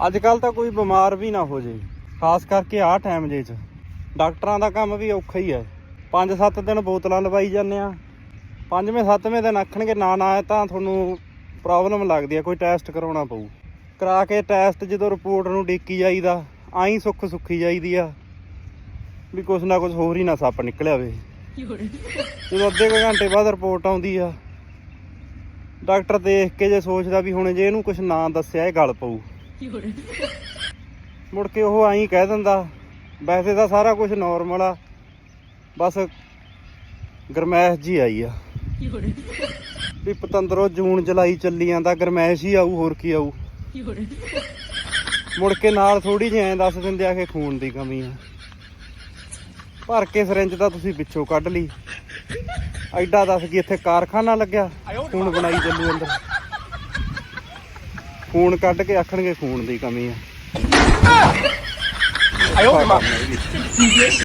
ਅੱਜ ਕੱਲ ਤਾਂ ਕੋਈ ਬਿਮਾਰ ਵੀ ਨਾ ਹੋ ਜੇ, ਖਾਸ ਕਰਕੇ ਆਹ ਟਾਈਮ ਜੇ 'ਚ ਡਾਕਟਰਾਂ ਦਾ ਕੰਮ ਵੀ ਔਖਾ ਹੀ ਹੈ। 5-7 ਦਿਨ ਬੋਤਲਾਂ ਲਵਾਈ ਜਾਂਦੇ ਆ, 5ਵੇਂ-7ਵੇਂ ਦਿਨ ਆਖਣਗੇ ਨਾ ਨਾ ਇਹ ਤਾਂ ਤੁਹਾਨੂੰ ਪ੍ਰੋਬਲਮ ਲੱਗਦੀ ਆ, ਕੋਈ ਟੈਸਟ ਕਰਾਉਣਾ ਪਊ। ਕਰਾ ਕੇ ਟੈਸਟ ਜਦੋਂ ਰਿਪੋਰਟ ਨੂੰ ਉਡੀਕੀ ਜਾਈਦਾ, ਆਈ ਸੁੱਖੀ ਜਾਈਦੀ ਆ ਵੀ ਕੁਛ ਨਾ ਕੁਛ ਹੋਰ ਹੀ ਨਾ ਸੱਪ ਨਿਕਲਿਆ ਵੇ। ਜਦੋਂ ਅੱਧੇ ਕੁ ਘੰਟੇ ਬਾਅਦ ਰਿਪੋਰਟ ਆਉਂਦੀ ਆ, ਡਾਕਟਰ ਦੇਖ ਕੇ ਜੇ ਸੋਚਦਾ ਵੀ ਹੁਣ ਜੇ ਇਹਨੂੰ ਕੁਛ ਨਾ ਦੱਸਿਆ ਇਹ ਗਲ ਪਊ, ਮੁੜ ਕੇ ਉਹ ਆਈ ਕਹਿ ਦਿੰਦਾ ਵੈਸੇ ਤਾਂ ਸਾਰਾ ਕੁਝ ਨੋਰਮਲ ਆ, ਬਸ ਗਰਮੈਸ਼ ਜੀ ਆਈ ਆ। ਵੀ ਪਤੰਦਰੋਂ ਜੂਨ ਜੁਲਾਈ ਚੱਲੀ ਜਾਂਦਾ, ਗਰਮੈਸ਼ ਹੀ ਆਊ, ਹੋਰ ਕੀ ਆਊ। ਮੁੜ ਕੇ ਨਾਲ ਥੋੜੀ ਜਿਹੀ ਐਂ ਦੱਸ ਦਿੰਦੇ ਆ ਕਿ ਖੂਨ ਦੀ ਕਮੀ ਆ। ਭਰ ਕੇ ਸਿਰਿੰਜ ਤਾਂ ਤੁਸੀਂ ਪਿੱਛੋਂ ਕੱਢ ਲਈ, ਐਡਾ ਦੱਸ ਗਈ ਇੱਥੇ ਕਾਰਖਾਨਾ ਲੱਗਿਆ ਖੂਨ ਬਣਾਈ ਚੱਲੂ ਅੰਦਰ। ਖੂਨ ਕੱਢ ਕੇ ਆਖਣਗੇ ਖੂਨ ਦੀ ਕਮੀ ਆ।